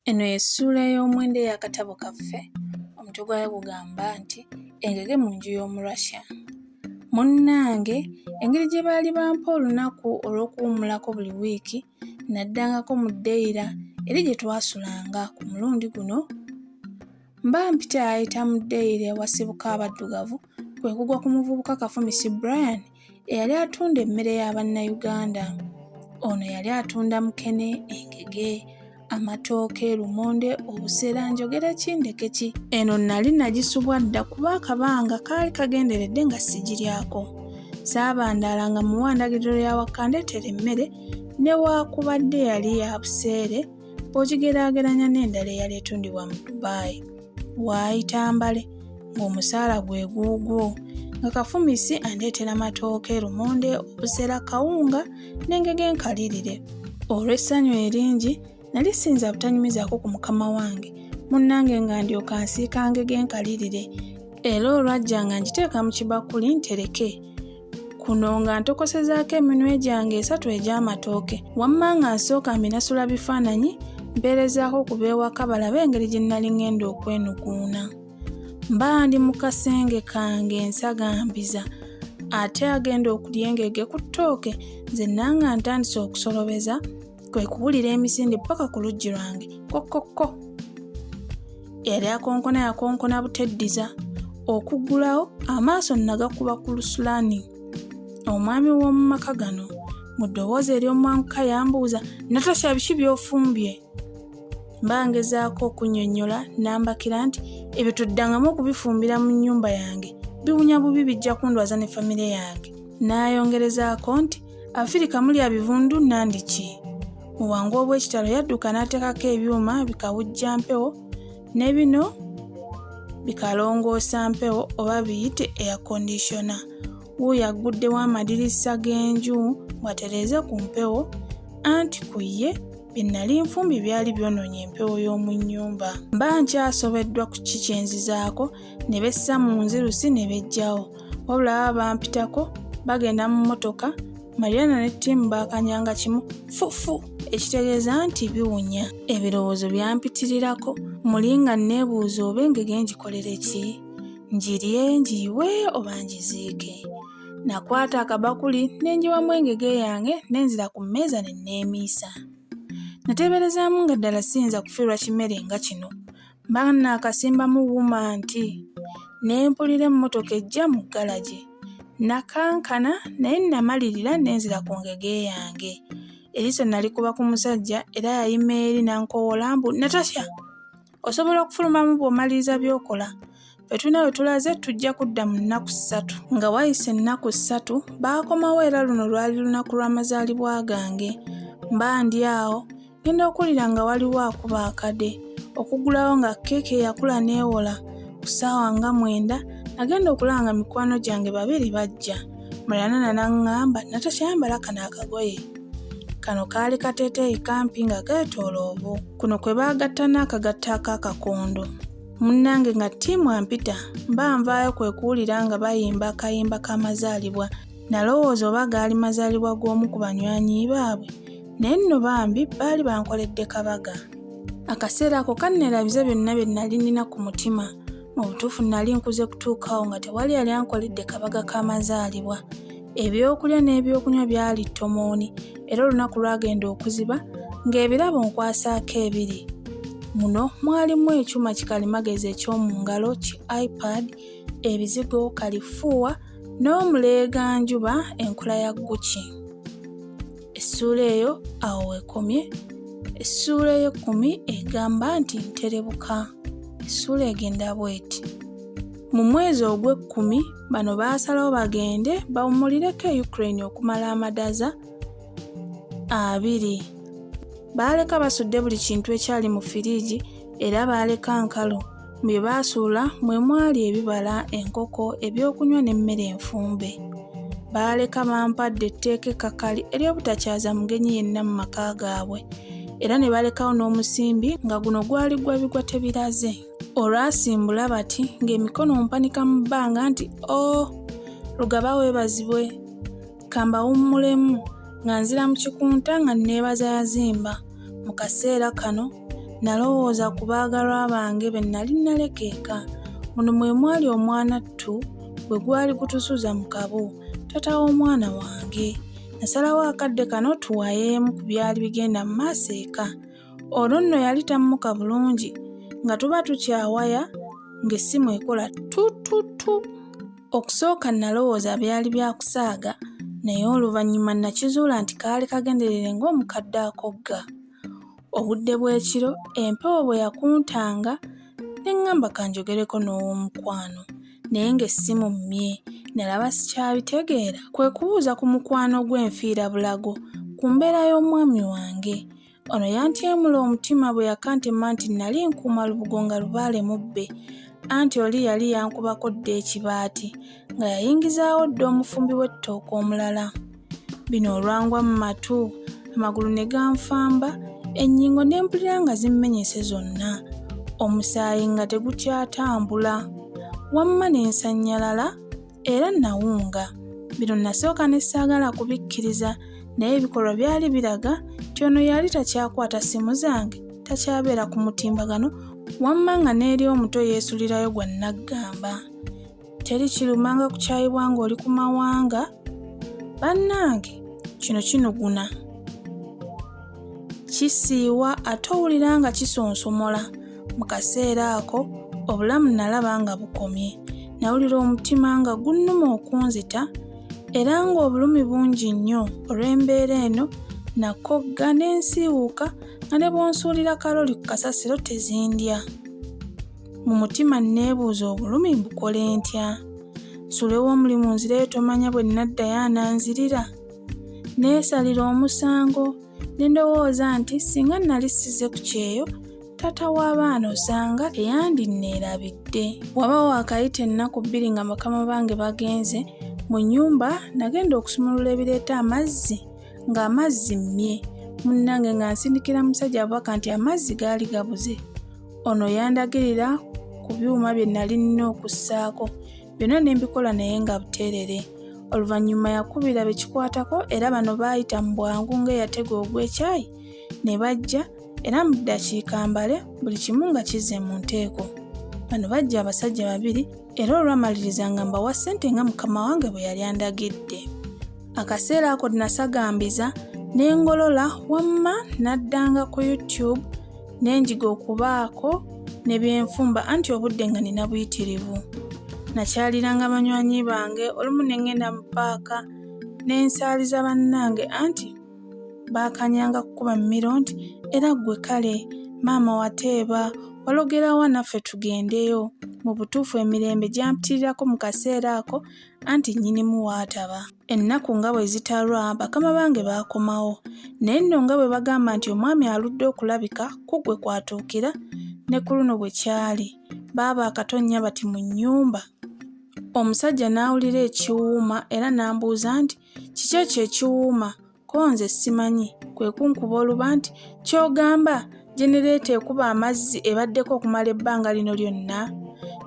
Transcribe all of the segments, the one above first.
Eno y'essuula y'omwenda ey'akatabo kaffe, omutwe gwayo gugamba nti engege mu nju y'Omurussia. Munnange, engeri gye baali bampa olunaku olw'okuwummulako buli wiiki, naddangako mu ddeyira eri gye twasulanga ku mulundi guno. Mba mpita ayita mu ddeyira ewasibuka abaddugavu, kwe kugwa ku muvubuka Kafumisi Brian eyali atunda emmere y'Abannayuganda. Ono yali atunda mukene, engege, amatooke, lumonde, obuseera, njogera ki ndeke ki. Eno nali nagisubwa dda kuba akabanga kaali kagenderedde nga sigiryako. Saabandaala nga muwa ndagiriro lya wakandeetera emmere newaakubadde yali ya buseere bw'ogigeraageranya n'endala eyali etundibwa mu Dubai. Waayita mbale ng'omusaala gwe guugwo, nga Kafumisi andeetera amatooke, lumonde, obuseera, kawunga n'engege enkalirire. Olw'essanyu eringi nali siyinza butanyumizaako ku mukama wange, munnange nga ndyoka nsiika ngege enkalirire, era olwajja nga ngiteeka mu kibakuli ntereke. Kuno nga ntokosezaako eminwe gyange 3 egy'amatooke, wamma nga nsooka mbinasula bifaananyi mpeerezaako ku b'ewaka balabe engeri gye nnali ngenda okwenuguuna. Mba ndi mu kasenge kange nsagambiza, ate agenda okulya engege ku ttooke, nze nanga ntandise okusolobeza, kwe kuwulira emisinde paka ku luggi lwange, kokokko. Yali akonkona yakonkona buteddiza, okuggulawo amaaso nagakuba ku Lusulani, omwami w'omu maka gano. Mu ddoboozi ery'omwanguka yambuuza, Natasha, biki by'ofumbye? Mba ngezaako okunnyonnyola n'ambakira nti ebyo tuddangamu okubifumbira mu nnyumba yange, biwunya bubi bijja kundwaza ne famire yange. N'ayongerezaako nti Afirika mulya bivundu nandiki. Mu bwangu obw'ekitalo yadduka n'ateekako ebyuma bikawujja mpewo ne bino bikalongoosa mpewo oba biyite air conditioner. Wuuyo agguddewo amadirisa g'enju bw'atereeze ku mpewo, anti ku ye bye nnali nfumbi byali byonoonye empewo y'omu nnyumba. Mba nkyasobeddwa ku ki kye nzizaako, ne bessa mu nzirusi ne bejjawo, wabula baba bampitako bagenda mu mmotoka, Mariana ne ttiimu baakanyanga kimu fufu, ekitegeeza nti biwunya. Ebirowoozo byampitirirako, muli nga neebuuza oba engege ngikolere ki? Ngirye, ngiyiwe oba ngiziike? Nakwata akabakuli ne njiwamu engege yange nenzira ku mmeeza ne neemiisa. Nateeberezaamu nga ddala siyinza kufiirwa kimere nga kino. Mba naakasimbamu wuma nti ne mpulira emmotoka ejja mu ggalagi. Nakankana naye namalirira nenzira ku ngege yange. Eriiso nalikuba ku musajja era yayima eri nankowoola mbu, Natasha, osobola okufulumamu bw'omaliriza by'okola? Ffe tulina we tulaze tujja kudda mu nnaku 3. Nga wayise ennaku 3 baakomawo era luno lwali lunaku lw'amazaalibwa gange. Mba ndi awo ngenda okuwulira nga waliwo akuba akade, okuggulawo nga keeke yakula neewola. Ku ssaawa nga 9 nagenda okulaba nga mikwano gyange 2 bajja. Mariana n'aŋŋamba, Natasha, yambala kano akagoye. Kano kaali kateeteeyi kampi nga keetooloovu. Kuno kwe baagatta n'akagatta ak'akakondo. Munnange nga ttiimu ampita, mba nvaayo kwe kuwulira nga bayimba akayimba k'amazaalibwa. Nalowooza oba gaali mazaalibwa g'omu ku banywanyi baabwe, naye nno bambi baali bankoledde kabaga. Akaseera ako kanneerabiza byonna bye nnali nnina ku mutima. Mu butuufu nnali nkuze kutuukawo nga tewali yali ankoledde kabaga k'amazaalibwa. Ebyokulya n'ebyokunywa byali ttomooni, era olunaku lwagenda okuziba ng'ebirabo nkwasaako 2. Muno mwalimu ekyuma kikalimagezi eky'omu ngalo ki iPad, ebizigo, kalifuuwa n'omuleeganjuba enkola ya Gucci. Essuula eyo awo wekomye. Essuula ey'e10 egamba nti nterebuka. Essuula egenda bw'eti. Mu mwezi ogw'e10 bano baasalawo bagende bawummulireko Ukraine okumala amadaza 2. Baaleka basudde buli kintu ekyali mu firiigi era baaleka nkalu. Mu bye baasuula mwe mwali ebibala, enkoko, ebyokunywa n'emmere enfumbe. Baaleka bampadde etteeka ekkakali ery'obutakyaza mugenyi yenna mu maka gaabwe, era ne balekawo n'omusimbi nga guno gwali gwa bigwa tebiraze. Olwasimbula bati ng'emikono mpanika mu bbanga nti, Lugaba weebazibwe, kambawummulemu, nga nzira mu kikunta nga neebaza yazimba. Mu kaseera kano Nalowooza ku baagalwa bange be nnali naleka eka. Muno mwe mwali omwanattu bwe gwali gutusuza mu kabo, taata w'omwana wange. Nasalawo akadde kano tuwayeemu ku byali bigenda mu maaso eka. Olwo nno yali tammuka bulungi nga tuba tukyawaya ng'essimu ekola tututu. Okusooka nalowooza byali bya kusaaga, naye oluvannyuma nakizuula nti kaali kagenderere ng'omukadde akogga. Obudde bw'ekiro empewo bwe yakuntanga ne ŋŋamba kanjogereko n'ow'omukwano, naye ng'essimu mmye nalaba sikyabitegeera. Kwe kubuuza ku mukwano gw'enfiirabulago ku mbeera y'omwami wange. Ono yantyemula omutima bwe yakantema nti nali nkuuma lubugo nga lubaale mubbe, anti oli yali yankubako dda ekibaati nga yayingizaawo dda omufumbi w'ettooke omulala. Bino olwangwa mu matu, amagulu ne ganfamba, ennyingo ne mpulira nga zimmenyese zonna, omusaayi nga tegukyatambula, wamma ne nsannyalala era nawunga. Bino nasooka ne saagala kubikkiriza, naye ebikolwa byali biraga nti ono yali takyakwata ssimu zange, takyabeera ku mutimbagano, wamma nga n'eri omuto yeesulirayo gwa naggamba. Teri kirumanga kukyayibwa ng'oli ku mawanga. Bannange, kino kinuguna. Kisiiwa ate owulira nga kisonsomola. Mu kaseera ako obulamu nalaba nga bukomye. Nawulira omutima nga gunnuma okunzita era ng'obulumi bungi nnyo olw'embeera eno. Nakogga n'ensiiwuuka nga ne bw'onsuulira kaloli ku kasasiro tezindya. Mu mutima neebuuza obulumi mbukole ntya? Nsuulewo omulimu nzireyo tomanya bwe naddayo ananzirira. Neesalira omusango ne ndowooza nti singa nali sizze ku kyeyo, taata w'abaana osanga teyandinneerabidde. Wabaawo akayita ennaku 2 nga bakama bange bagenze mu nnyumba. Nagenda okusumulula ebireeta amazzi ng'amazzi mmye, munnange nga nsindikira musajja abubaka nti amazzi gaali gabuze. Ono yandagirira ku byuma bye nali nnina okussaako, byonna ne mbikola naye nga buteerere. Oluvannyuma yakubira bekikwatako era bano baayita mu bwangu ng'eyatega ogw'ekyayi ne bajja, era mu ddakiika mbale buli kimu nga kizze mu nteeko. Bano bajja abasajja 2 era olwamaliriza nga mbawa ssente nga mukama wange bwe yali andagidde. Akaseera ako nasagambiza n'engolola, wamma naddanga ku YouTube n'enjiga okubaako ne byenfumba, anti obudde nga nina buyitirivu. Nakyaliranga banywanyi bange, olumu ne ngenda mu paaka n'ensaaliza bannange, anti baakanyanga kukuba mmiro nti era ggwe kale maama wateeba walogerawa naffe tugendeyo. Mu butuufu emirembe gyampitirirako mu kaseera ako, anti nnyinimu waataba. Ennaku nga bwe zitalwa bakama bange baakomawo, naye nno nga bwe bagamba nti omwami aludde okulabika ku ggwe kwatuukira, ne ku luno bwe kyali. Baaba akatonnya bati mu nnyumba. Omusajja n'awulira ekiwuuma era n'ambuuza nti kiki ekyo ekiwuuma? Ko nze simanyi. Kwe kunkuba oluba nti ky'ogamba jenereeta ekuba amazzi ebaddeko okumala ebbanga lino lyonna.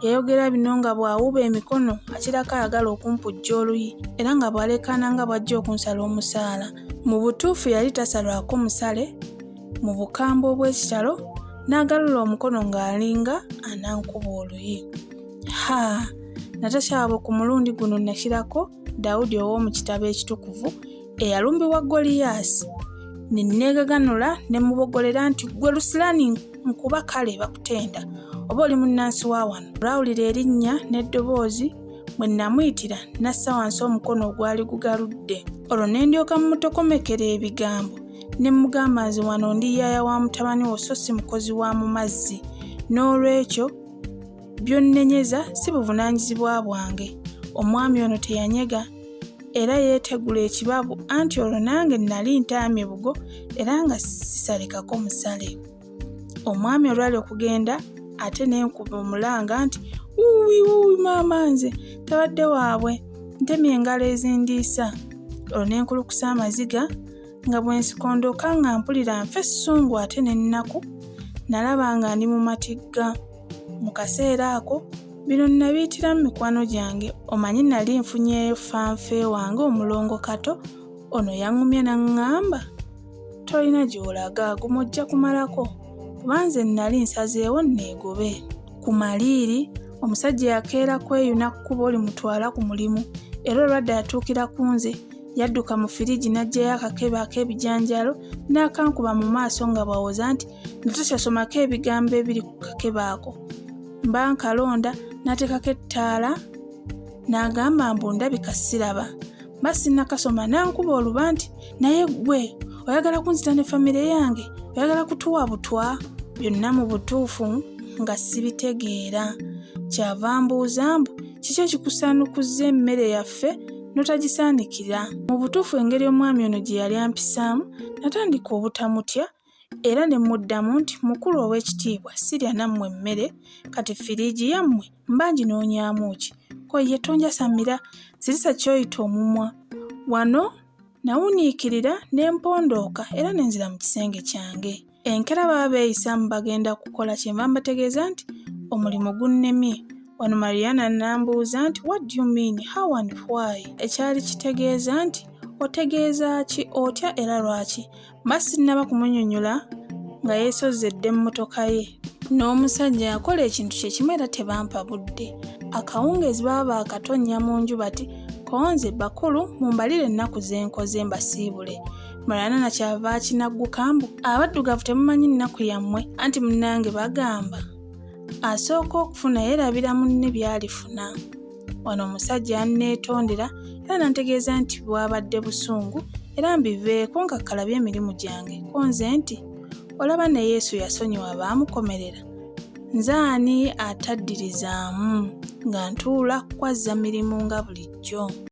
Yayogera bino nga bw'awuba emikono akirako ayagala okumpujja oluyi era nga bw'alekaana nga bw'ajja okunsala omusaala. Mu butuufu yali tasalwako musale. Mu bukambwe obw'ekitalo n'agalula omukono ng'alinga anankuba oluyi. Natasha abo ku mulundi guno nakirako Dawudi ow'omu kitabo ekitukuvu eyalumbibwa Goliyaasi. Ne neegaganula ne mubogolera nti gwe Lusiraani nkuba kale bakutenda, oba oli munnansi wa wano. Olwawulira erinnya n'eddoboozi bwe namuyitira nassa wansi omukono ogwali gugaludde. Olwo ne ndyoka mmutokomekera ebigambo ne mugamba nze wano ndi yaaya wa mutabani wo so si mukozi wa mu mazzi, n'olwekyo byonnenyeza si buvunaanyizibwa bwange. Omwami ono teyanyega era yeetegula ekibabu, anti olwo nange nali ntaamye bugo era nga sisalekako musale. Omwami olwali okugenda ate n'enkuba omulanga nti wuuwi maama nze tabadde waabwe, ntemye engalo ezindiisa. Olwo n'enkulukusa amaziga nga bwe nsikondoka nga mpulira nfe essungu ate n'ennaku. Nalaba nga ndi mu matigga. Mu kaseera ako bino nabiyitiramu mikwano gyange. Omanyi nali nfunyeeyo fanfe wange omulongo Kato. Ono yaŋŋumya n'aŋŋamba tolina gy'olaga, gumu ojja kumalako. kuba nze nali nsazeewo neegobe. Ku Maliiri omusajja yakeera kweyuna kkubo limutwala ku mulimu era olwadde yatuukira ku nze yadduka mu firigi n'aggyayo akakebe ak'ebijanjaalo n'akankuba mu maaso nga bw'awoza nti Natasha somako ebigambo ebiri ku kakebe ako. Mba nkalonda n'ateekako ettaala n'agamba mbu ndabika siraba. Mba sinnakasoma n'ankuba oluba nti naye ggwe oyagala kunzita ne famire yange, oyagala kutuwa butwa? Byonna mu butuufu nga sibitegeera. Kyava mbuuza mbu kiki ekikusaanukuzza emmere yaffe n'otagisaanikira? Mu butuufu engeri omwami ono gye yali ampisaamu natandika obutamutya era ne muddamu nti mukulu ow'ekitiibwa sirya nammwe mmere kati firigi yammwe mba nginoonyaamu ki? Ko ye tonjasamira sirisa kyoyita omumwa. Wano nawuniikirira ne mpondooka era ne nzira mu kisenge kyange. Enkera baba beeyisamu bagenda kukola kyenva mbategeeza nti omulimu gunnemye. Wano Mariana n'ambuuza nti what do you mean, how and why? Ekyali kitegeeza nti otegeeza ki, otya era lwaki? Mba sinnaba kumunnyonnyola nga yeesozedde mu mmotoka ye. N'omusajja yakola ekintu kye kimu era tebampa budde. Akawungeezi baba baakatonnya mu nju bati konze bakulu mumbalire ennaku ze nkoze mbasiibule. Mariana nakyava akinagguka mbu abaddugavu temumanyi nnaku yammwe anti munnange bagamba asooka okufuna yeerabira munne by'alifuna. Wano omusajja yanneetondera era nantegeeza nti bwabadde busungu era mbiveeko nga kalabye emirimu gyange. Konze nti olaba ne Yesu yasonyiwa baamukomerera, nze ani ataddirizaamu nga ntuula kwazza mirimu nga bulijjo.